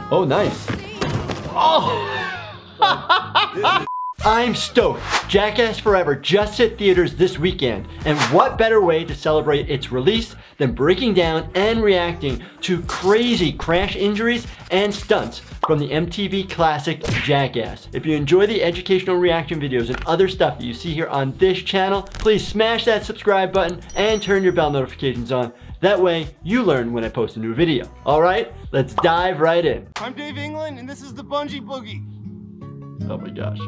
Oh, nice. Oh! I'm stoked. Jackass Forever just hit theaters this weekend, and what better way to celebrate its release than breaking down and reacting to crazy crash injuries and stunts from the MTV classic Jackass. If you enjoy the educational reaction videos and other stuff that you see here on this channel, please smash that subscribe button and turn your bell notifications on. That way, you learn when I post a new video. All right, let's dive right in. I'm Dave England, and this is the Bungee Boogie. Oh my gosh.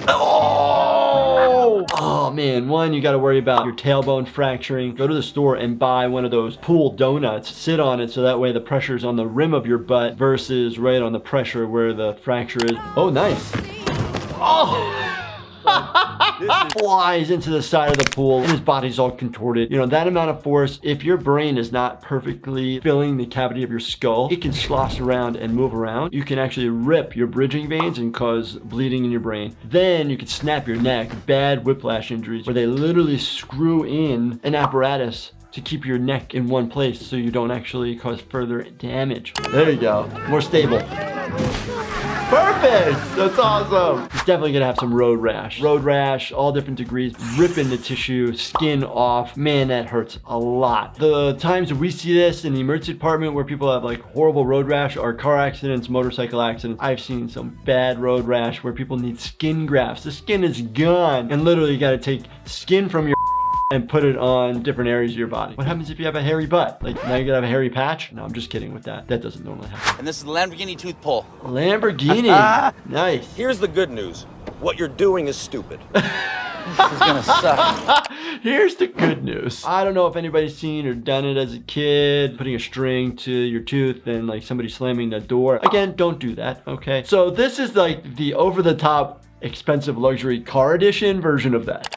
Oh! Oh man, one, you gotta worry about your tailbone fracturing. Go to the store and buy one of those pool donuts. Sit on it so that way the pressure's on the rim of your butt versus right on the pressure where the fracture is. Oh, nice. Oh! Flies into the side of the pool and his body's all contorted. You know, that amount of force, if your brain is not perfectly filling the cavity of your skull, it can slosh around and move around. You can actually rip your bridging veins and cause bleeding in your brain. Then you can snap your neck. Bad whiplash injuries where they literally screw in an apparatus to keep your neck in one place so you don't actually cause further damage. There you go. More stable. Perfect! That's awesome! He's definitely gonna have some road rash. Road rash, all different degrees, ripping the tissue, skin off. Man, that hurts a lot. The times that we see this in the emergency department where people have like horrible road rash are car accidents, motorcycle accidents. I've seen some bad road rash where people need skin grafts. The skin is gone. And literally you gotta take skin from your and put it on different areas of your body. What happens if you have a hairy butt? Like, now you're gonna have a hairy patch? No, I'm just kidding with that. That doesn't normally happen. And this is the Lamborghini tooth pull. Lamborghini. Nice. Here's the good news. What you're doing is stupid. This is gonna suck. Here's the good news. I don't know if anybody's seen or done it as a kid, putting a string to your tooth and like somebody slamming the door. Again, don't do that, okay? So this is like the over-the-top expensive luxury car edition version of that.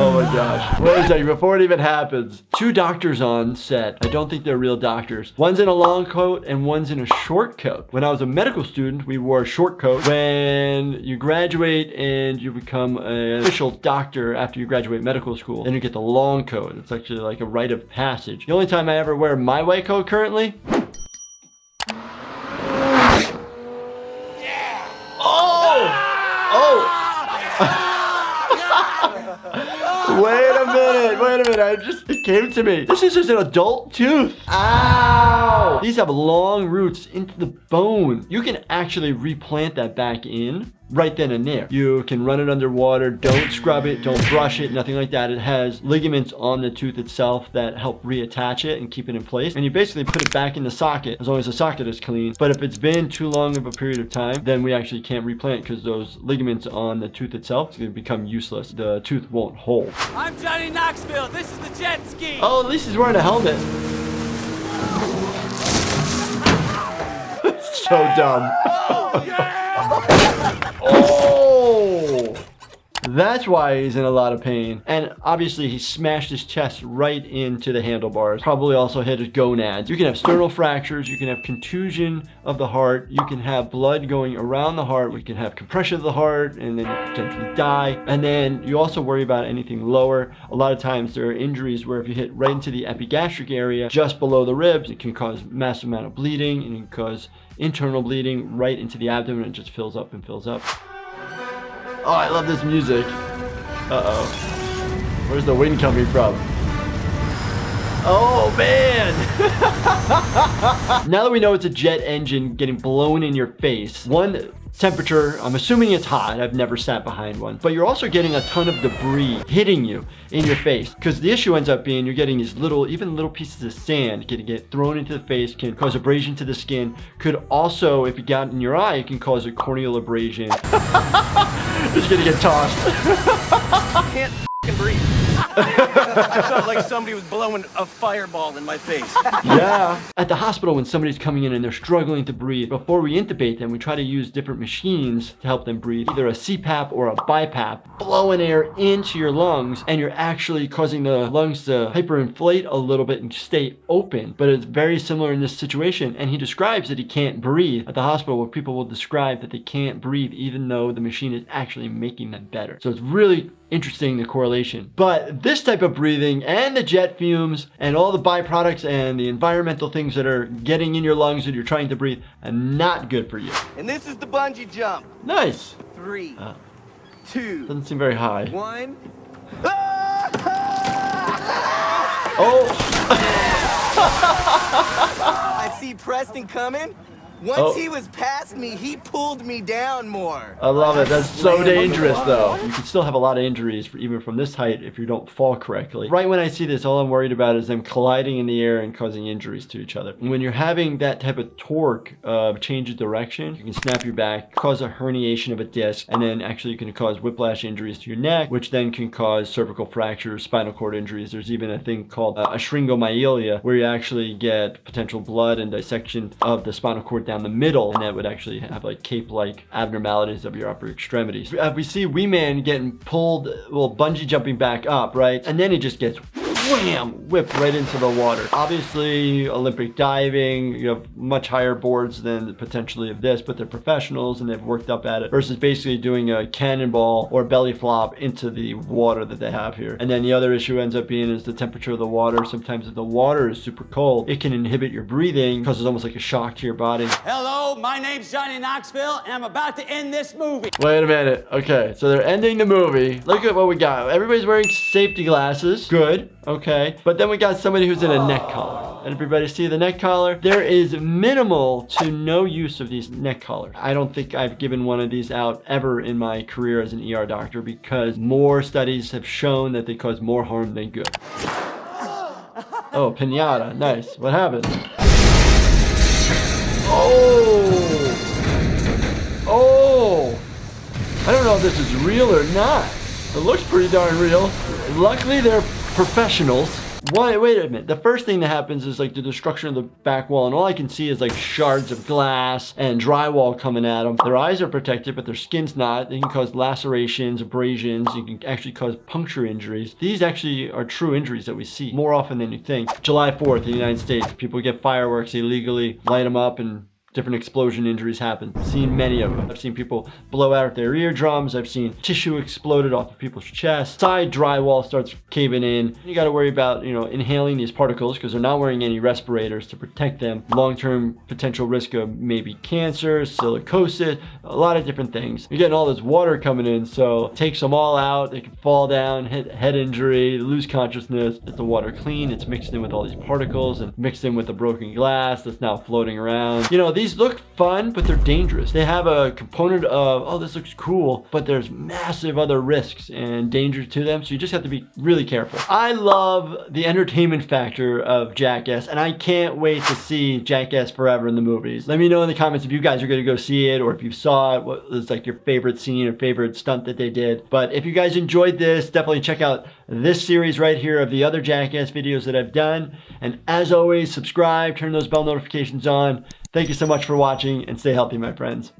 Oh my gosh. Wait a second, before it even happens. Two doctors on set. I don't think they're real doctors. One's in a long coat and one's in a short coat. When I was a medical student, we wore a short coat. When you graduate and you become an official doctor after you graduate medical school, then you get the long coat. It's actually like a rite of passage. The only time I ever wear my white coat currently. Wait a minute, it came to me. This is just an adult tooth. Ow! These have long roots into the bone. You can actually replant that back in right then and there. You can run it underwater, don't scrub it, don't brush it, nothing like that. It has ligaments on the tooth itself that help reattach it and keep it in place. And you basically put it back in the socket as long as the socket is clean. But if it's been too long of a period of time, then we actually can't replant because those ligaments on the tooth itself is going to become useless. The tooth won't hold. I'm Johnny Knoxville. This is the jet ski. Oh, at least he's wearing a helmet. So dumb. Oh! That's why he's in a lot of pain. And obviously he smashed his chest right into the handlebars. Probably also hit his gonads. You can have sternal fractures, you can have contusion of the heart, you can have blood going around the heart, we can have compression of the heart, and then you potentially die. And then you also worry about anything lower. A lot of times there are injuries where if you hit right into the epigastric area, just below the ribs, it can cause massive amount of bleeding, and it can cause internal bleeding right into the abdomen. It just fills up and fills up. Oh, I love this music. Uh-oh. Where's the wind coming from? Oh, man! Now that we know it's a jet engine getting blown in your face, one, temperature, I'm assuming it's hot. I've never sat behind one. But you're also getting a ton of debris hitting you in your face. Because the issue ends up being you're getting these even little pieces of sand get thrown into the face, can cause abrasion to the skin. Could also, if it got in your eye, it can cause a corneal abrasion. It's gonna get tossed. Can't f***ing breathe. I felt like somebody was blowing a fireball in my face. Yeah. At the hospital, when somebody's coming in and they're struggling to breathe, before we intubate them, we try to use different machines to help them breathe, either a CPAP or a BiPAP, blowing air into your lungs, and you're actually causing the lungs to hyperinflate a little bit and stay open. But it's very similar in this situation, and he describes that he can't breathe at the hospital, where people will describe that they can't breathe even though the machine is actually making them better. So it's really interesting, the correlation. But this type of breathing and the jet fumes and all the byproducts and the environmental things that are getting in your lungs that you're trying to breathe are not good for you. And this is the bungee jump. Nice. 3, 2, Doesn't seem very high. 1. Oh. I see Preston coming. Once he was past me, he pulled me down more. I love it. That's so dangerous, though. You can still have a lot of injuries, even from this height, if you don't fall correctly. Right when I see this, all I'm worried about is them colliding in the air and causing injuries to each other. And when you're having that type of torque of change of direction, you can snap your back, cause a herniation of a disc, and then actually you can cause whiplash injuries to your neck, which then can cause cervical fractures, spinal cord injuries. There's even a thing called a shringomyelia, where you actually get potential blood and dissection of the spinal cord down the middle, and that would actually have like cape-like abnormalities of your upper extremities. We see Wee Man getting pulled, well, bungee jumping back up, right? And then he just gets wham, whipped right into the water. Obviously, Olympic diving, you have much higher boards than potentially of this, but they're professionals and they've worked up at it, versus basically doing a cannonball or belly flop into the water that they have here. And then the other issue ends up being is the temperature of the water. Sometimes if the water is super cold, it can inhibit your breathing, causes almost like a shock to your body. Hello, my name's Johnny Knoxville, and I'm about to end this movie. Wait a minute. Okay, so they're ending the movie. Look at what we got. Everybody's wearing safety glasses. Good. Okay. But then we got somebody who's in a neck collar. And everybody see the neck collar? There is minimal to no use of these neck collars. I don't think I've given one of these out ever in my career as an ER doctor, because more studies have shown that they cause more harm than good. Oh, pinata. Nice. What happened? Oh! Oh! I don't know if this is real or not. It looks pretty darn real. Luckily, they're professionals. Wait a minute. The first thing that happens is like the destruction of the back wall, and all I can see is like shards of glass and drywall coming at them. Their eyes are protected, but their skin's not. They can cause lacerations, abrasions. You can actually cause puncture injuries. These actually are true injuries that we see more often than you think. July 4th in the United States, people get fireworks illegally, light them up, and different explosion injuries happen. I've seen many of them. I've seen people blow out their eardrums. I've seen tissue exploded off of people's chests. Side drywall starts caving in. You got to worry about, inhaling these particles because they're not wearing any respirators to protect them. Long-term potential risk of maybe cancer, silicosis, a lot of different things. You're getting all this water coming in, so it takes them all out. They can fall down, hit head injury, lose consciousness. Is the water clean? It's mixed in with all these particles and mixed in with the broken glass that's now floating around. These look fun, but they're dangerous. They have a component of, oh, this looks cool, but there's massive other risks and dangers to them, so you just have to be really careful. I love the entertainment factor of Jackass, and I can't wait to see Jackass Forever in the movies. Let me know in the comments if you guys are going to go see it, or if you saw it, what was like your favorite scene or favorite stunt that they did. But if you guys enjoyed this, definitely check out this series right here of the other Jackass videos that I've done. And as always, subscribe, turn those bell notifications on. Thank you so much for watching, and stay healthy, my friends.